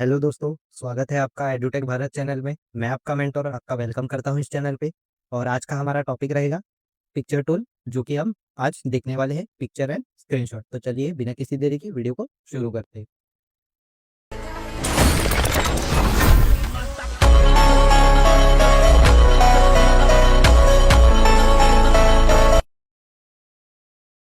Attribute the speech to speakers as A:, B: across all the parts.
A: Hello दोस्तों, स्वागत है आपका एडुटेक भारत चैनल में। मैं आपका मेंटर आपका वेलकम करता हूं इस चैनल पे। और आज का हमारा टॉपिक रहेगा पिक्चर टूल, जो कि हम आज देखने वाले हैं, पिक्चर एंड स्क्रीनशॉट। तो चलिए बिना किसी देरी की वीडियो को शुरू करते हैं।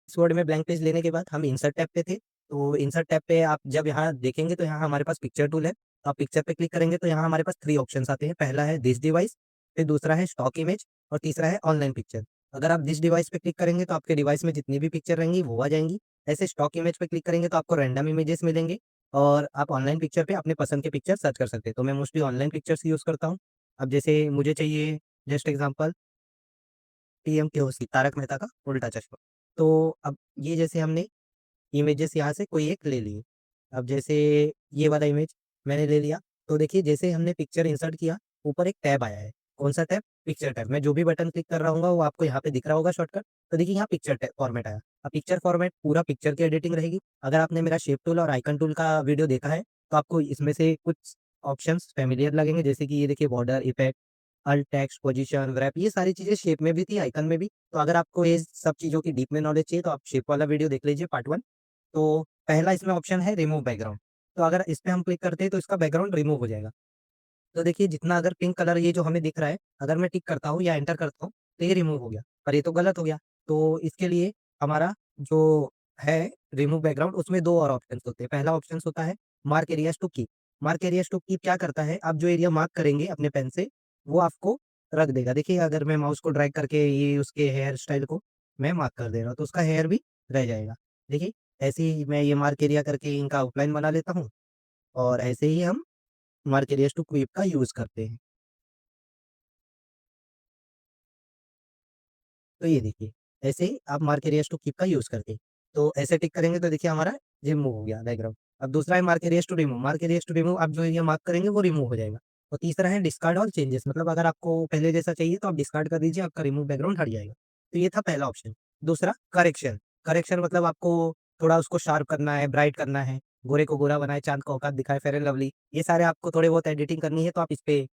A: इस वर्ड में ब्लैंक पेज लेने के बाद हम इंसर्ट टैब पे थे। तो इंसर्ट टैब पे आप जब यहाँ देखेंगे तो यहाँ हमारे पास पिक्चर टूल है। तो आप पिक्चर पे क्लिक करेंगे तो यहाँ हमारे पास 3 ऑप्शंस आते हैं। पहला है दिस डिवाइस, फिर दूसरा है स्टॉक इमेज और तीसरा है ऑनलाइन पिक्चर। अगर आप दिस डिवाइस पे क्लिक करेंगे तो आपके डिवाइस में जितनी भी पिक्चर रहेंगी वो आ जाएंगी। ऐसे स्टॉक इमेज पे क्लिक करेंगे तो आपको रैंडम इमेजेस मिलेंगे। और आप ऑनलाइन पिक्चर पे अपने पसंद के पिक्चर सर्च कर सकते हैं। तो मैं मोस्टली ऑनलाइन पिक्चर्स यूज़ करता हूँ। अब जैसे मुझे चाहिए, just example, PM KOC Tarak Mehta ka Ulta चश्मा। तो अब ये जैसे हमने इमेजेस यहाँ से कोई एक ले लिए। अब जैसे ये वाला इमेज मैंने ले लिया। तो देखिए जैसे हमने पिक्चर इंसर्ट किया, ऊपर एक टैब आया है। कौन सा टैब? Picture tab. मैं जो भी बटन क्लिक कर रहा हूँगा वो आपको यहाँ पे दिख रहा होगा शॉर्टकट। तो देखिए यहाँ पिक्चर टैब फॉर्मेट आया। अब पिक्चर फॉर्मेट पूरा पिक्चर की एडिटिंग रहेगी। अगर आपने मेरा शेप टूल और आइकन टूल का वीडियो देखा है तो आपको इसमें से कुछ ऑप्शंस फेमिलियर लगेंगे, जैसे कि ये देखिए border effect, alt text, position, wrap, ये सारी चीज़ें शेप में भी थी, आइकन में भी। तो अगर आपको ये सब चीज़ों की डीप में नॉलेज चाहिए तो आप शेप वाला वीडियो देख लीजिए, पार्ट 1। तो पहला इसमें ऑप्शन है रिमूव बैकग्राउंड। तो अगर इस पे हम क्लिक करते हैं तो इसका बैकग्राउंड रिमूव हो जाएगा। तो देखिए जितना अगर पिंक कलर ये जो हमें दिख रहा है, अगर मैं टिक करता हूँ या एंटर करता हूँ तो ये रिमूव हो गया, पर ये तो गलत हो गया। तो इसके लिए हमारा जो है रिमूव बैकग्राउंड, उसमें 2 और ऑप्शंस होते हैं। पहला ऑप्शन होता है mark areas to keep. Mark areas to keep क्या करता है, आप जो एरिया मार्क करेंगे अपने पेन से वो आपको रख देगा। देखिए अगर मैं माउस को ड्रैग करके ये उसके हेयर स्टाइल को मैं मार्क कर दे रहा हूँ तो उसका हेयर भी रह जाएगा। देखिए ऐसे ही मैं ये मार्क एरिया करके इनका आउटलाइन बना लेता हूँ। और ऐसे ही हम मार्क एरियाज टू कीप का यूज़ करते हैं। तो ये देखिए, ऐसे ही आप मार्क एरियाज टू कीप का यूज़ करके, तो ऐसे टिक करेंगे तो देखिए हमारा रिमूव हो गया बैकग्राउंड। अब दूसरा है mark areas to remove. Mark areas to remove, आप जो एरिया मार्क करेंगे वो रिमूव हो जाएगा। और तीसरा है डिस्कार्ड ऑल चेंजेस, मतलब अगर आपको पहले जैसा चाहिए तो आप डिस्कार्ड कर दीजिए, आपका रिमूव बैकग्राउंड हट जाएगा। तो ये था पहला ऑप्शन। दूसरा करेक्शन। करेक्शन मतलब आपको थोड़ा उसको शार्प करना है, ब्राइट करना है, गोरे को गोरा बनाए, चाँद को औकात दिखाए, फेयर एंड लवली, ये सारे आपको थोड़े बहुत एडिटिंग करनी है तो आप इस पे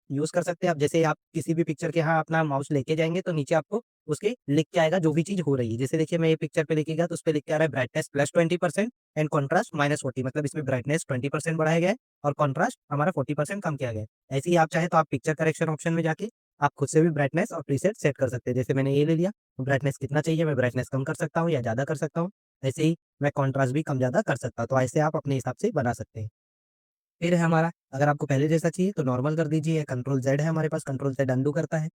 A: यूज़ कर सकते हैं। आप जैसे आप किसी भी पिक्चर के यहाँ अपना माउस लेके जाएँगे तो नीचे आपको उसके लिख के आएगा जो भी चीज़ हो रही है। जैसे देखिए मैं ये पिक्चर पे लिखेगा तो उसपे लिख के आ रहा है ब्राइटनेस प्लस 20% एंड कंट्रास्ट -40, मतलब इसमें ब्राइटनेस 20% बढ़ाया गया है और कंट्रास्ट हमारा 40% कम किया गया है। ऐसे ही आप चाहें तो आप पिक्चर करेक्शन ऑप्शन में जाके आप खुद से भी ब्राइटनेस और प्रीसेट सेट कर सकते हैं। जैसे मैंने ये ले लिया, ब्राइटनेस कितना चाहिए मैं ब्राइटनेस कम कर सकता हूँ या ज़्यादा कर सकता हूँ। ऐसे ही मैं कंट्रास्ट भी कम ज़्यादा कर सकता हूँ। तो ऐसे आप अपने हिसाब से बना सकते हैं। फिर है हमारा, अगर आपको पहले जैसा चाहिए तो नॉर्मल कर दीजिए, कंट्रोल ज़ेड है हमारे पास, कंट्रोल ज़ेड अनडू करता है।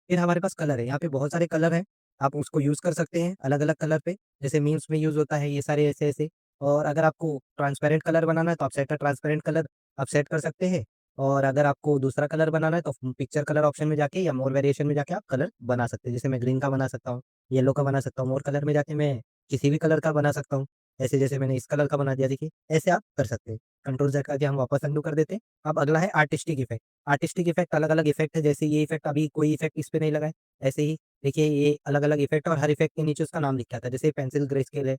A: फिर हमारे पास कलर है, यहाँ पे बहुत सारे कलर हैं, आप उसको यूज़ कर सकते हैं अलग-अलग कलर पे, जैसे मीम्स में यूज़ होता है ये सारे ऐसे-ऐसे। और अगर आपको ट्रांसपेरेंट कलर बनाना है तो आप सेट अ ट्रांसपेरेंट कलर आप सेट कर सकते हैं। और अगर आपको दूसरा कलर बनाना है तो पिक्चर कलर ऑप्शन में जाके या मोर वेरिएशन में जाके आप कलर बना सकते हैं। जैसे मैं ग्रीन का बना सकता हूँ, येलो का बना सकता हूँ, मोर कलर में जाके मैं किसी भी कलर का बना सकता हूँ। ऐसे जैसे मैंने इस कलर का बना दिया देखिए, ऐसे आप कर सकते हैं। कंट्रोल ज़ेड करके हम वापस अनडू कर देते हैं। अब अगला है आर्टिस्टिक इफेक्ट। आर्टिस्टिक इफेक्ट अलग-अलग इफेक्ट है, जैसे ये इफेक्ट अभी कोई इफेक्ट इस पे नहीं लगा है। ऐसे ही देखिए ये अलग-अलग इफेक्ट और हर इफेक्ट के नीचे उसका नाम लिखा था। जैसे पेंसिल ग्रे स्केल है,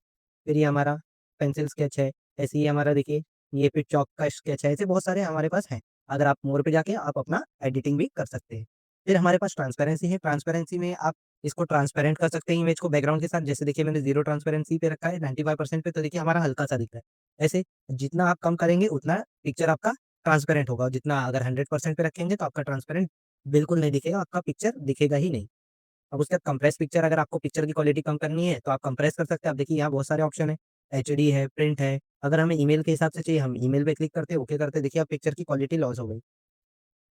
A: फिर ये हमारा पेंसिल स्केच है, ऐसे ही हमारा देखिए ये फिर चॉक का स्केच है, ऐसे बहुत सारे हमारे पास हैं। अगर आप मोर पे जाके आप अपना एडिटिंग भी कर सकते हैं। फिर हमारे पास ट्रांसपेरेंसी है, ट्रांसपेरेंसी में आप इसको ट्रांसपेरेंट कर सकते हैं इमेज को बैकग्राउंड के साथ। जैसे देखिए मैंने 0 ट्रांसपेरेंसी पे रखा है, 95% पे, तो देखिए हमारा हल्का-सा दिख रहा है। ऐसे जितना आप कम करेंगे उतना पिक्चर आपका ट्रांसपेरेंट होगा, और जितना अगर 100% पे रखेंगे तो आपका ट्रांसपेरेंट बिल्कुल नहीं दिखेगा, आपका पिक्चर दिखेगा ही नहीं। अब उसके बाद कंप्रेस पिक्चर, अगर आपको पिक्चर की क्वालिटी कम करनी है तो आप कंप्रेस कर सकते हैं। अब देखिए यहाँ बहुत सारे ऑप्शन है, एचडी है, प्रिंट है। अगर हमें ईमेल के हिसाब से चाहिए हम ईमेल पे क्लिक करते हैं, ओके करते हैं, देखिए अब पिक्चर की क्वालिटी लॉस हो गई।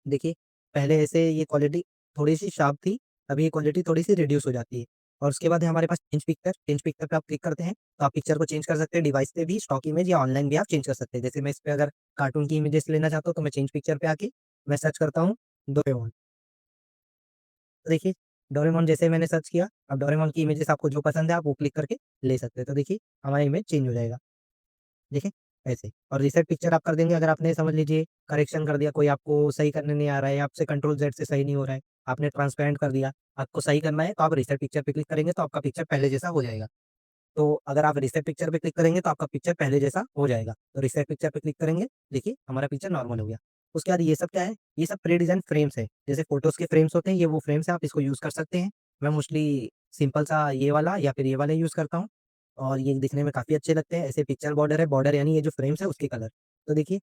A: देखिए पहले ऐसे ये क्वालिटी थोड़ी-सी शार्प थी, अभी ये क्वालिटी थोड़ी-सी रिड्यूस हो जाती है। और उसके बाद है हमारे पास चेंज पिक्चर पे आप क्लिक करते हैं, तो आप पिक्चर को चेंज कर सकते हैं डिवाइस पे भी, स्टॉक इमेज या ऑनलाइन भी आप चेंज कर सकते हैं। जैसे मैं इस पे अगर कार्टून की इमेजेस लेना चाहता हूँ, तो मैं चेंज पिक्चर पे आके मैं सर्च करता हूँ डोरेमोन। तो देखिए डोरेमोन जैसे मैंने सर्च किया, अब डोरेमोन की इमेजेस आपको जो पसंद है आप वो क्लिक करके ले सकते हैं। तो देखिए हमारा इमेज चेंज हो जाएगा। देखें, ऐसे। और रीसेट पिक्चर आप कर देंगे, अगर आपने समझ लीजिए करेक्शन कर दिया, कोई आपको सही करने नहीं आ रहा है, या आपसे कंट्रोल ज़ेड से सही नहीं हो रहा है, आपने ट्रांसपेरेंट कर दिया, आपको सही करना है तो आप रीसेट पिक्चर पे क्लिक करेंगे तो आपका पिक्चर पहले जैसा हो जाएगा। तो अगर आप रीसेट पिक्चर पे क्लिक करेंगे तो आपका पिक्चर पहले जैसा हो जाएगा। तो रीसेट पिक्चर पे क्लिक करेंगे, देखिए हमारा पिक्चर नॉर्मल हो गया। उसके बाद ये सब क्या है? ये सब प्री डिज़ाइन फ्रेम्स है। जैसे फ़ोटोज़ के फ्रेम्स होते हैं, ये वो फ्रेम्स हैं, आप इसको यूज़ कर सकते हैं। मैं मोस्टली सिंपल सा ये वाला या फिर ये वाला यूज़ करता हूँ और ये दिखने में काफ़ी अच्छे लगते हैं। ऐसे पिक्चर बॉर्डर है, बॉर्डर यानी ये जो फ्रेम्स है उसके कलर। तो देखिए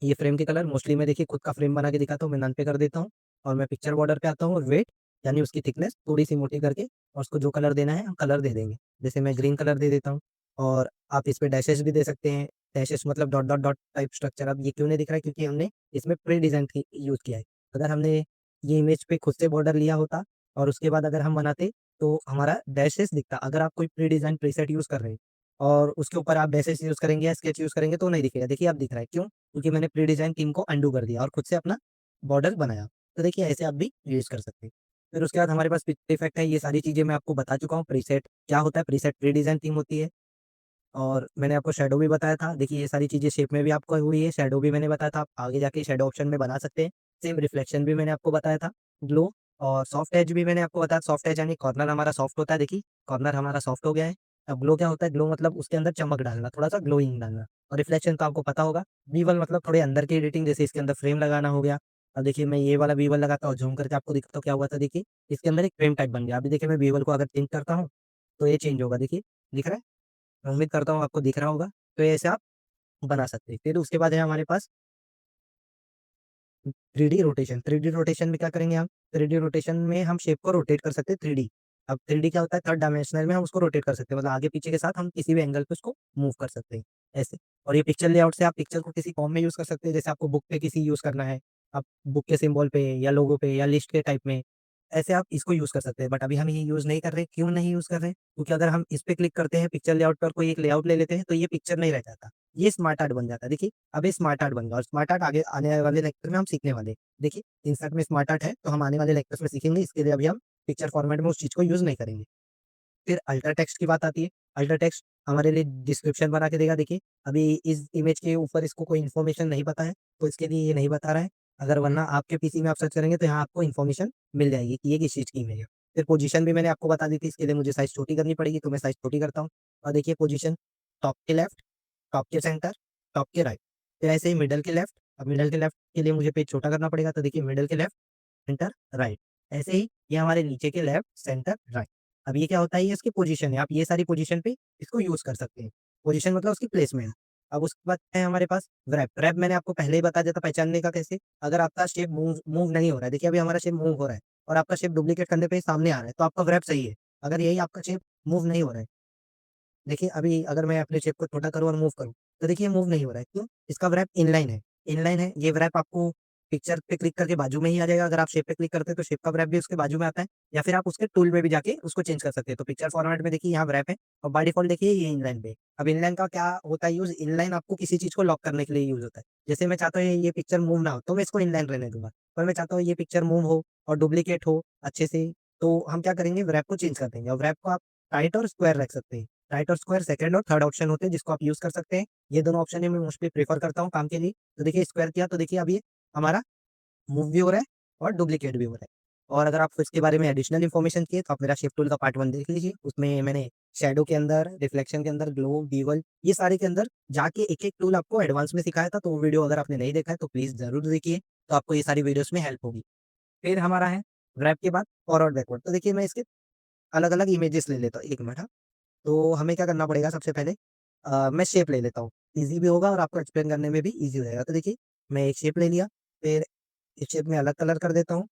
A: ये फ्रेम के कलर मोस्टली मैं देखिए खुद का फ्रेम बना के दिखाता हूँ, मैं नन पे कर देता हूँ और मैं पिक्चर बॉर्डर पे आता हूँ और वेट यानी उसकी थिकनेस थोड़ी-सी मोटी करके और उसको जो कलर देना है हम कलर दे देंगे। जैसे मैं ग्रीन कलर दे देता हूँ और आप इस पे डैशेज़ भी दे सकते हैं। डैशेज़ मतलब dot, dot, dot type structure. अब ये क्यों नहीं दिख रहा है? क्योंकि हमने इसमें प्री डिज़ाइन थी यूज़ किया है। अगर हमने ये इमेज पे खुद से बॉर्डर लिया होता और उसके बाद अगर हम बनाते तो हमारा डैशेज़ दिखता। अगर आप कोई प्री डिज़ाइन प्रीसेट यूज़ कर रहे हैं और उसके ऊपर आप डैशेज़ यूज़ करेंगे या स्केच यूज़ करेंगे तो नहीं दिखेगा। देखिए अब दिख रहा है, क्यों? क्योंकि मैंने प्री डिज़ाइन थीम को अंडू कर दिया और खुद से अपना बॉर्डर बनाया। तो देखिए ऐसे आप भी यूज़ कर सकते हैं। फिर उसके बाद हमारे पास पिक्चर इफेक्ट है, ये सारी चीज़ें मैं आपको बता चुका हूँ। प्रीसेट क्या होता है? प्रीसेट प्री डिज़ाइन थीम होती है और मैंने आपको शैडो भी बताया था। देखिए ये सारी चीज़ें शेप में भी आपको हुई है, शैडो भी मैंने बताया था, आप आगे जाके शैडो ऑप्शन में बना सकते हैं। सेम रिफ्लेक्शन भी मैंने आपको बताया था, ग्लो और सॉफ्ट एज भी मैंने आपको बताया। सॉफ्ट एज यानी कॉर्नर हमारा सॉफ्ट होता है, देखिए कॉर्नर हमारा सॉफ्ट हो गया है। अब ग्लो क्या होता है? ग्लो मतलब उसके अंदर चमक डालना, थोड़ा-सा ग्लोइंग डालना और रिफ्लेक्शन तो आपको पता होगा। वी-1 मतलब थोड़े अंदर की एडिटिंग, जैसे इसके अंदर फ्रेम लगाना हो गया। अब देखिए मैं ये वाला वी-1 लगाता हूँ, ज़ूम करके आपको दिखाता हूँ क्या हुआ था देखिए, इसके अंदर एक फ्रेम टाइप बन गया। अभी देखिए मैं वी-1 को अगर चेंज करता हूँ, तो ये चेंज होगा, देखिए दिख रहा है? मैं उम्मीद करता हूँ आपको दिख रहा होगा। तो ऐसे आप बना सकते हैं। फिर उसके बाद है हमारे पास 3D रोटेशन। 3D रोटेशन में क्या करेंगे हम? 3D रोटेशन में हम शेप को रोटेट कर सकते हैं 3D। अब 3D क्या होता है? थर्ड डायमेंशनल में हम उसको रोटेट कर सकते हैं। मतलब आगे-पीछे के साथ हम किसी भी एंगल पे उसको मूव कर सकते हैं, ऐसे। और ये पिक्चर लेआउट से आप पिक्चर को किसी फॉर्म में यूज़ कर सकते हैं। जैसे आपको बुक पे किसी यूज़ करना है, आप बुक के सिंबल पे या लोगो पे या लिस्ट के टाइप में, ऐसे आप इसको यूज़ कर सकते हैं। बट अभी हम ये यूज़ नहीं कर रहे। क्यों नहीं यूज़ कर रहे? क्योंकि अगर हम इस पे क्लिक करते हैं पिक्चर लेआउट पे और कोई एक लेआउट ले लेते हैं, तो ये पिक्चर नहीं रह जाता। ये स्मार्ट आर्ट बन जाता है। देखिए, अब ये स्मार्ट आर्ट बन गया और स्मार्ट आर्ट आगे आने वाले लेक्चर में हम सीखने वाले हैं। देखिए, इंसर्ट में स्मार्ट आर्ट है, तो हम आने वाले लेक्चर्स में सीखेंगे। इसके लिए अभी हम पिक्चर फॉर्मेट में उस चीज़ को यूज़ नहीं करेंगे। फिर अल्टर टेक्स्ट की बात आती है। अल्टर टेक्स्ट हमारे लिए डिस्क्रिप्शन बना के देगा। देखिए, अभी इस इमेज के ऊपर इसको कोई इन्फॉर्मेशन नहीं पता है, तो इसके लिए ये नहीं बता रहा है। अगर वरना आपके पीसी में आप सर्च करेंगे तो यहाँ आपको इन्फॉर्मेशन मिल जाएगी कि ये किस चीज़ की इमेज है। फिर पोजीशन भी मैंने आपको बता दी थी, इसके लिए मुझे साइज़ छोटी करनी पड़ेगी, तो मैं साइज़ छोटी करता हूँ। और देखिए पोजीशन टॉप के लेफ्ट, टॉप के सेंटर, टॉप के राइट। फिर ऐसे ही मिडल के लेफ्ट, अब मिडल के लेफ्ट के लिए मुझे पेज छोटा करना पड़ेगा, तो देखिए मिडल के लेफ्ट, सेंटर, राइट। ऐसे ही ये हमारे नीचे के लेफ्ट, सेंटर, राइट। अब ये क्या होता है? ये इसकी पोज़ीशन है। आप ये सारी पोज़ीशन पे इसको यूज़ कर सकते हैं। पोज़ीशन मतलब उसकी प्लेसमेंट। अब उसके बाद है हमारे पास व्रैप। व्रैप मैंने आपको पहले ही बता दिया था पहचानने का कैसे? अगर आपका शेप मूव मूव नहीं हो रहा है, देखिए अभी हमारा शेप मूव हो रहा है और आपका शेप डुप्लीकेट करने पे सामने आ रहा है, तो आपका व्रैप सही है। अगर यही आपका शेप मूव नहीं हो रहा है, देखिए अभी अगर मैं अपने शेप को छोटा करूँ और मूव करूँ, तो देखिए मूव नहीं हो रहा है, क्यों? इसका व्रैप इनलाइन है। इनलाइन है, ये व्रैप आपको पिक्चर पे क्लिक करके बाजू में ही आ जाएगा। अगर आप शेप पे क्लिक करते हैं, तो शेप का व्रैप भी उसके बाजू में आता है या फिर आप उसके टूल में भी जाके उसको चेंज कर सकते हैं। तो पिक्चर फॉर्मेट में देखिए यहाँ व्रैप है और बाय डिफ़ॉल्ट देखिए ये इनलाइन पे है। अब इनलाइन का क्या होता है यूज़? इनलाइन आपको किसी चीज़ को लॉक करने के लिए यूज़ होता है। जैसे मैं चाहता हूँ ये पिक्चर मूव ना हो, तो मैं इसको इनलाइन रहने दूँगा। पर मैं चाहता हूँ ये पिक्चर मूव हो और डुप्लीकेट हो अच्छे से, तो हम क्या करेंगे? व्रैप को चेंज कर देंगे और व्रैप को आप राइट और स्क्वायर रख सकते हैं। राइट और स्क्वायर सेकंड और थर्ड ऑप्शन होते हैं जिसको आप यूज़ कर सकते हैं। ये दोनों ऑप्शन ही मैं मोस्टली प्रेफ़र करता हूँ काम के लिए। तो देखिए स्क्वायर किया तो देखिए अब ये हमारा मूव भी हो रहा है और डुप्लीकेट भी हो रहा है। और अगर आप इसके बारे में एडिशनल इन्फॉर्मेशन चाहिए तो आप मेरा शिफ्ट टूल का पार्ट 1 देख लीजिए। उसमें मैंने शैडो के अंदर, रिफ्लेक्शन के अंदर, ग्लो, बीवल ये सारे के अंदर जाके एक-एक टूल आपको एडवांस में सिखाया था। तो वो वीडियो अगर आपने नहीं देखा है तो प्लीज़ ज़रूर देखिए। तो आपको ये सारी वीडियोज़ में हेल्प होगी। फिर हमारा है रैप के बाद फॉरवर्ड बैकवर्ड। तो देखिए मैं इसके अलग-अलग इमेजेस ले लेता हूँ। 1 मिनट हाँ। तो हमें क्या करना पड़ेगा सबसे पहले मैं शेप ले लेता हूँ। ईज़ी भी होगा और आपको एक्सप्लेन करने में भी ईज़ी हो जाएगा। तो देखिए, मैं एक शेप ले लिया, फिर इस शेप में अलग कलर कर देता हूँ,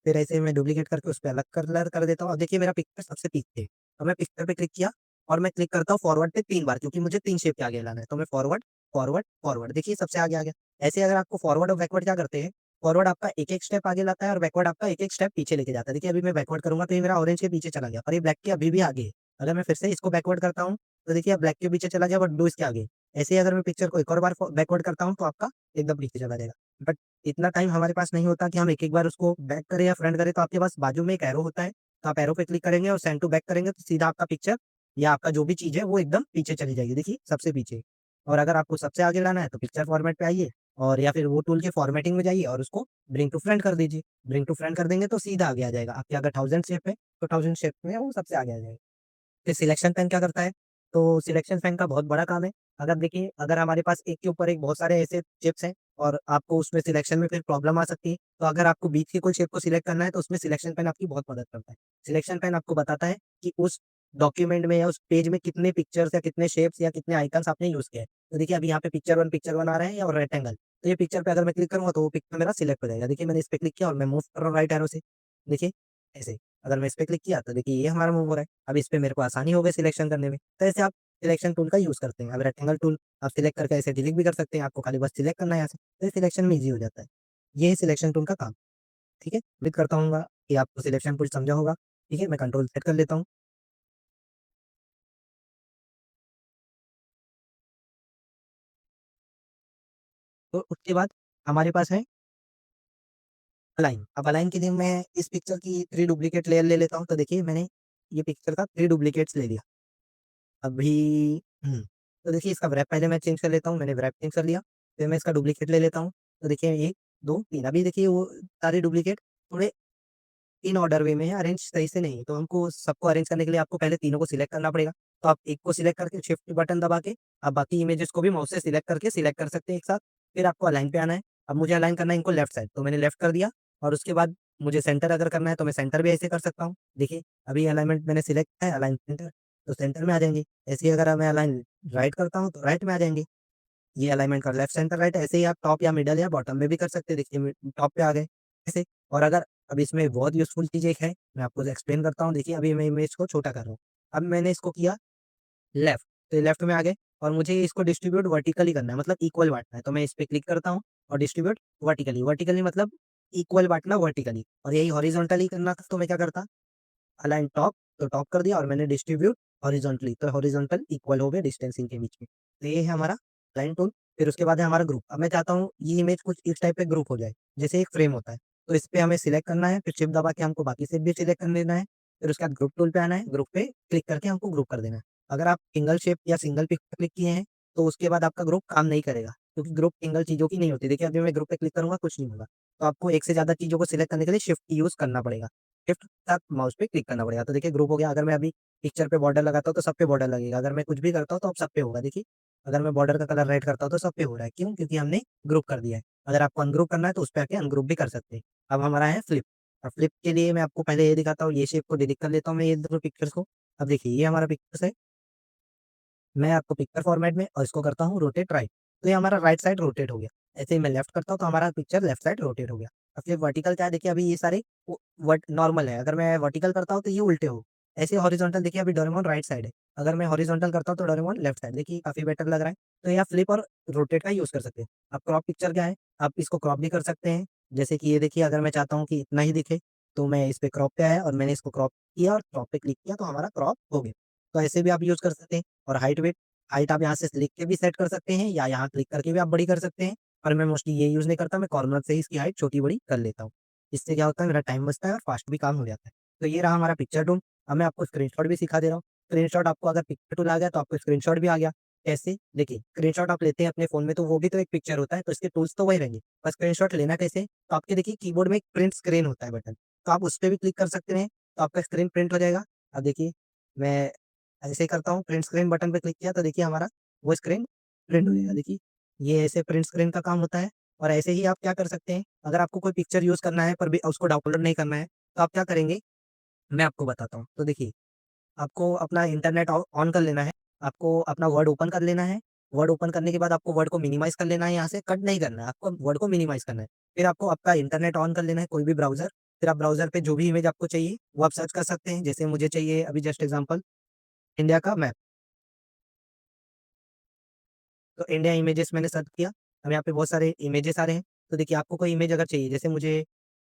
A: फिर ऐसे मैं डुप्लीकेट करके उसपे अलग कलर कर देता हूँ। अब देखिए मेरा पिक्चर सबसे पीछे है। अब मैं पिक्चर पे क्लिक किया और मैं क्लिक करता हूँ फॉरवर्ड पे 3 बार क्योंकि मुझे 3 शेप के आगे लाना है। तो मैं फॉरवर्ड, फॉरवर्ड, फॉरवर्ड देखिए सबसे आगे आ गया। ऐसे अगर आपको फॉरवर्ड और बैकवर्ड क्या करते हैं, फॉरवर्ड आपका एक-एक स्टेप आगे लाता है और बैकवर्ड आपका एक-एक स्टेप पीछे लेके जाता है। देखिए अभी मैं बैकवर्ड करूँगा तो ये मेरा ऑरेंज के पीछे चला गया और ये ब्लैक के अभी भी आगे है। अगर मैं फिर से इसको बैकवर्ड करता हूँ तो देखिए अब ब्लैक के पीछे चला गया बट ब्लू इसके आगे है। ऐसे ही अगर मैं पिक्चर को एक और बार बैकवर्ड करता हूँ तो आपका एकदम पीछे चला जाएगा। बट इतना टाइम हमारे पास नहीं होता कि हम एक-एक बार उसको बैक करें या फ्रंट करें, तो आपके पास बाजू में एक एरो होता है, तो आप एरो पे क्लिक करेंगे और सेंड टू बैक करेंगे तो सीधा आपका पिक्चर या आपका जो भी चीज़ है वो एकदम पीछे चली जाएगी, देखिए सबसे पीछे। और अगर आपको सबसे आगे लाना है तो पिक्चर फॉर्मेट पे आइए और या फिर वो टूल के फॉर्मेटिंग में जाइए और उसको ब्रिंग टू फ्रंट कर दीजिए। ब्रिंग टू फ्रंट कर देंगे तो सीधा आगे आ जाएगा। आपके अगर 1000 शेप है तो 1000 शेप में वो सबसे आगे आ जाएगा। फिर सिलेक्शन पेन क्या करता है? तो सिलेक्शन फैन का बहुत बड़ा काम है। अगर देखिए, अगर हमारे पास एक के ऊपर एक बहुत सारे ऐसे चिप्स हैं और आपको उसमें सिलेक्शन में फिर प्रॉब्लम आ सकती है, तो अगर आपको बीच की कोई चिप को सिलेक्ट करना है, तो उसमें सिलेक्शन फैन आपकी बहुत मदद करता है। सिलेक्शन फैन आपको बताता है कि उस डॉक्यूमेंट में या उस पेज में कितने पिक्चर्स या कितने शेप्स या कितने आइकन्स आपने यूज़ किए हैं। तो देखिए, अभी यहाँ पे पिक्चर 1 आ रहा है और रेक्टेंगल। तो ये पिक्चर पे अगर मैं क्लिक करूँगा, तो वो पिक्चर मेरा सिलेक्ट हो जाएगा। देखिए, मैंने इस पे क्लिक किया और मैं मूव कर रहा हूँ राइट एरो से। देखिए, ऐसे। अगर मैं इस पे क्लिक किया, तो देखिए ये हमारा मूव हो रहा है। अब इस पे मेरे को आसानी हो गई सिलेक्शन करने में। तो ऐसे आप सिलेक्शन टूल का यूज़ करते हैं। अब रेक्टेंगल टूल आप सिलेक्ट करके ऐसे डिलीट भी कर सकते हैं, आपको खाली बस सिलेक्ट करना है यहाँ से, तो ये सिलेक्शन में ईज़ी हो जाता है। ये है सिलेक्शन टूल का काम, ठीक है? उम्मीद करता हूँगा कि आपको सिलेक्शन टूल समझा होगा, ठीक है? मैं कंट्रोल सेट कर लेता हूँ। तो उसके बाद हमारे पास है अलाइन। अब अलाइन के लिए मैं इस पिक्चर की 3 डुप्लीकेट लेयर ले लेता हूँ, तो देखिए मैंने ये पिक्चर का 3 डुप्लीकेट्स ले लिया। अभी हुँ, तो देखिए इसका व्रैप पहले मैं चेंज कर लेता हूँ, मैंने व्रैप चेंज कर लिया, फिर मैं इसका डुप्लीकेट ले लेता हूँ। तो देखिए 1, 2, 3 अभी देखिए वो सारे डुप्लीकेट थोड़े इन ऑर्डर वे में है, अरेंज सही से नहीं है, तो हमको सबको अरेंज करने के लिए आपको पहले तीनों को सिलेक्ट करना पड़ेगा। तो आप एक को सिलेक्ट करके शिफ्ट बटन दबा के आप बाकी इमेजेस को भी माउस से सिलेक्ट करके सिलेक्ट कर सकते हैं एक साथ। फिर आपको अलाइन पे आना है। अब मुझे अलाइन करना है इनको लेफ्ट साइड, तो मैंने लेफ्ट कर दिया और उसके बाद मुझे सेंटर अगर करना है, तो मैं सेंटर भी ऐसे कर सकता हूँ। देखिए, अभी अलाइनमेंट मैंने सिलेक्ट किया है अलाइन सेंटर, तो सेंटर में आ जाएँगे। ऐसे ही अगर मैं अलाइन राइट करता हूँ, तो राइट में आ जाएँगे। ये अलाइनमेंट का लेफ्ट सेंटर राइट, ऐसे ही आप टॉप या मिडल या बॉटम में भी कर सकते हैं। देखिए टॉप पे आ गए ऐसे। और अगर अब इसमें बहुत यूज़फुल चीज़ एक है, मैं आपको एक्सप्लेन करता हूँ। देखिए, अभी मैं इमेज को छोटा कर रहा हूँ। अब मैंने इसको किया लेफ्ट, तो ये लेफ्ट में आ गए और मुझे इसको डिस्ट्रीब्यूट वर्टिकली करना है, मतलब इक्वल बाँटना है। तो मैं इस पे क्लिक करता हूँ और डिस्ट्रीब्यूट वर्टिकली, वर्टिकली मतलब इक्वल बाँटना वर्टिकली। और यही हॉरिज़ॉन्टली करना था, तो मैं क्या करता, अलाइन टॉप, तो टॉप कर दिया और मैंने डिस्ट्रीब्यूट हॉरिज़ॉन्टली, तो हॉरिज़ॉन्टल इक्वल हो गए डिस्टेंस इनके बीच में। तो ये है हमारा अलाइन टूल। फिर उसके बाद है हमारा ग्रुप। अब मैं चाहता हूँ ये इमेज कुछ इस टाइप पे ग्रुप हो जाए, जैसे एक फ्रेम होता है। तो इस पे हमें सिलेक्ट करना है, फिर शिफ्ट दबा के हमको बाकी से भी सिलेक्ट कर लेना है। फिर उसके बाद ग्रुप टूल पे आना है, ग्रुप पे क्लिक करके हमको ग्रुप कर देना है। अगर आप सिंगल शेप या सिंगल पिक पे क्लिक किए हैं, तो उसके बाद आपका ग्रुप काम नहीं करेगा, क्योंकि ग्रुप सिंगल चीज़ों की नहीं होती। देखिए, अभी मैं ग्रुप पे क्लिक करूँगा, कुछ नहीं होगा। तो आपको एक से ज़्यादा चीज़ों को सिलेक्ट करने के लिए शिफ्ट की यूज़ करना पड़ेगा। शिफ्ट के साथ माउस पे क्लिक करना पड़ेगा। तो देखिए ग्रुप हो गया। अगर मैं अभी पिक्चर पे बॉर्डर लगाता हूँ, तो सब पे बॉर्डर लगेगा। अगर मैं कुछ भी करता हूँ, तो अब सब पे होगा। देखिए, अगर मैं बॉर्डर का कलर रेड करता हूँ, तो सब पे हो रहा है। क्यों? क्योंकि हमने ग्रुप कर दिया है। अगर आपको अनग्रुप करना है, तो उस पे आके अनग्रुप भी कर सकते हैं। अब हमारा है फ्लिप। अब फ्लिप के लिए मैं आपको पहले ये दिखाता हूँ, ये शेप को डिलीट कर लेता हूँ मैं, ये दोनों पिक्चर्स को। अब देखिए, ये हमारा पिक्चर्स है। मैं आपको पिक्चर फॉर्मेट में और इसको करता हूँ रोटेट राइट, तो ये हमारा राइट साइड रोटेट हो गया। ऐसे ही मैं लेफ्ट करता हूँ, तो हमारा पिक्चर लेफ्ट साइड रोटेट हो गया। अब फिर वर्टिकल क्या है, देखिए अभी ये सारे वट नॉर्मल है, अगर मैं वर्टिकल करता हूँ तो ये उल्टे हो। ऐसे हॉरिजॉन्टल देखिए, अभी डोरेमोन राइट साइड है, अगर मैं हॉरिजॉन्टल करता हूँ तो डोरेमोन लेफ्ट साइड, देखिए काफ़ी बेटर लग रहा है। तो ये आप फ्लिप और रोटेट का यूज़ कर सकते हैं। अब क्रॉप पिक्चर क्या है, आप इसको क्रॉप भी कर सकते हैं। जैसे कि ये देखिए, अगर मैं चाहता हूँ कि इतना ही दिखे, तो मैं इस पे क्रॉप पे आया और मैंने इसको क्रॉप किया और क्रॉप पे क्लिक किया, तो हमारा क्रॉप हो गया। तो ऐसे भी आप यूज़ कर सकते हैं। और हाइट वेट, हाइट आप यहाँ से लिख के भी सेट कर सकते हैं या यहाँ क्लिक करके भी आप बड़ी कर सकते हैं। पर मैं मोस्टली ये यूज़ नहीं करता, मैं कॉर्नर से ही इसकी हाइट छोटी-बड़ी कर लेता हूँ। इससे क्या होता है, मेरा टाइम बचता है और फास्ट भी काम हो जाता है। तो ये रहा हमारा पिक्चर टूल। अब मैं आपको स्क्रीनशॉट भी सिखा दे रहा हूँ। स्क्रीनशॉट आपको अगर पिक्चर टूल आ गया, तो आपको स्क्रीनशॉट भी आ गया। कैसे? देखिए, स्क्रीनशॉट आप लेते हैं अपने फ़ोन में, तो वो भी तो एक पिक्चर होता है, तो इसके टूल्स तो वही रहेंगे। पर स्क्रीनशॉट लेना कैसे? तो आपके देखिए कीबोर्ड में एक प्रिंट स्क्रीन होता है बटन, तो आप उस पे भी क्लिक कर सकते हैं, तो आपका स्क्रीन प्रिंट हो जाएगा। अब देखिए, मैं ऐसे ही करता हूँ, प्रिंट स्क्रीन बटन पे क्लिक किया, तो देखिए हमारा वो स्क्रीन प्रिंट हो जाएगा। देखिए, ये ऐसे प्रिंट स्क्रीन का काम होता है। और ऐसे ही आप क्या कर सकते हैं, अगर आपको कोई पिक्चर यूज़ करना है पर भी उसको डाउनलोड नहीं करना है, तो आप क्या करेंगे, मैं आपको बताता हूँ। तो देखिए, आपको अपना इंटरनेट ऑन कर लेना है, आपको अपना वर्ड ओपन कर लेना है। वर्ड ओपन करने के बाद आपको वर्ड को मिनिमाइज़ कर लेना है, यहाँ से कट नहीं करना है, आपको वर्ड को मिनिमाइज़ करना है। फिर आपको आपका इंटरनेट ऑन कर लेना है, कोई भी ब्राउज़र। फिर आप ब्राउज़र पे जो भी इमेज आपको चाहिए, वो आप सर्च कर सकते हैं। जैसे मुझे चाहिए अभी जस्ट एग्ज़ाम्पल इंडिया का मैप। तो इंडिया इमेजेस मैंने सर्च किया, अब यहाँ पे बहुत सारे इमेजेस आ रहे हैं। तो देखिए, आपको कोई इमेज अगर चाहिए, जैसे मुझे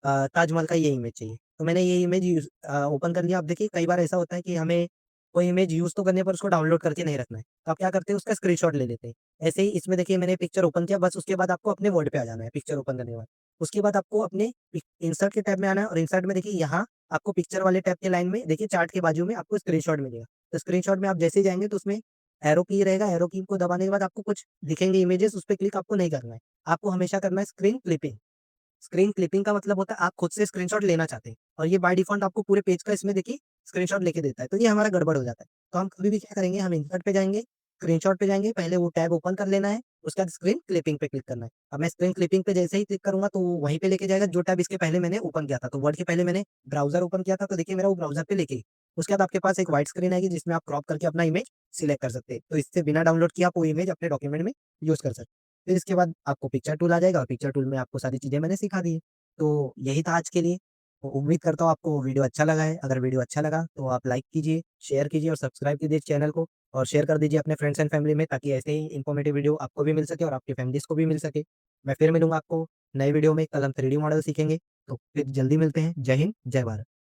A: ताजमहल का ये इमेज चाहिए, तो मैंने ये इमेज ओपन कर लिया। अब देखिए, कई बार ऐसा होता है कि हमें कोई इमेज यूज़ तो करनी है, पर उसको डाउनलोड करके नहीं रखना है। तो आप क्या करते हैं, उसका स्क्रीनशॉट ले लेते हैं। ऐसे ही इसमें देखिए, मैंने पिक्चर ओपन किया, बस उसके बाद आपको अपने वर्ड पे आ जाना है पिक्चर ओपन करने के बाद। उसके बाद आपको अपने इंसर्ट के टैब में आना है और इंसर्ट में देखिए, यहाँ आपको पिक्चर वाले टैब के लाइन में देखिए, चार्ट के बाजू में आपको स्क्रीनशॉट मिलेगा। तो स्क्रीनशॉट में आप जैसे ही जाएँगे, तो उसमें एरो की रहेगा, एरो की को दबाने के बाद आपको कुछ दिखेंगे इमेजेस, उस पे क्लिक आपको नहीं करना है। आपको हमेशा करना है स्क्रीन क्लिपिंग। स्क्रीन क्लिपिंग का मतलब होता है आप खुद से स्क्रीनशॉट लेना चाहते हैं और ये बाय डिफ़ॉल्ट आपको पूरे पेज का इसमें देखिए स्क्रीनशॉट लेके देता है, तो ये हमारा गड़बड़ हो जाता है। तो हम कभी भी क्या करेंगे, हम इंसर्ट पे जाएँगे, स्क्रीनशॉट पे जाएँगे, पहले वो टैब ओपन कर लेना है, उसके बाद स्क्रीन क्लिपिंग पे क्लिक करना है। अब मैं स्क्रीन क्लिपिंग पे जैसे ही क्लिक करूँगा तो वहीं पे लेके जाएगा जो टैब इसके पहले मैंने ओपन किया था। तो वर्ड के पहले मैंने ब्राउज़र ओपन किया था, तो देखिए मेरा वो ब्राउज़र पे लेके उसके बाद आपके पास एक व्हाइट स्क्रीन आएगी जिसमें आप क्रॉप करके अपना इमेज सिलेक्ट कर सकते हैं। तो इससे बिना डाउनलोड किए आप वो इमेज अपने डॉक्यूमेंट में यूज़ कर सकते हैं। फिर इसके बाद आपको पिक्चर टूल आ जाएगा और पिक्चर टूल में आपको सारी चीज़ें मैंने सिखा दी है। तो यही था आज के लिए। तो उम्मीद करता हूँ आपको वीडियो अच्छा लगा है। अगर वीडियो अच्छा लगा तो आप लाइक कीजिए, शेयर कीजिए और सब्सक्राइब कीजिए इस चैनल को और शेयर कर दीजिए अपने फ्रेंड्स एंड फैमिली में ताकि ऐसे ही इन्फॉर्मेटिव वीडियो आपको भी मिल सके और आपकी फैमिलीज़ को भी मिल सके। मैं फिर मिलूँगा आपको नए वीडियो में, कल हम 3D मॉडल सीखेंगे। तो फिर जल्दी मिलते हैं। जय हिंद, जय भारत।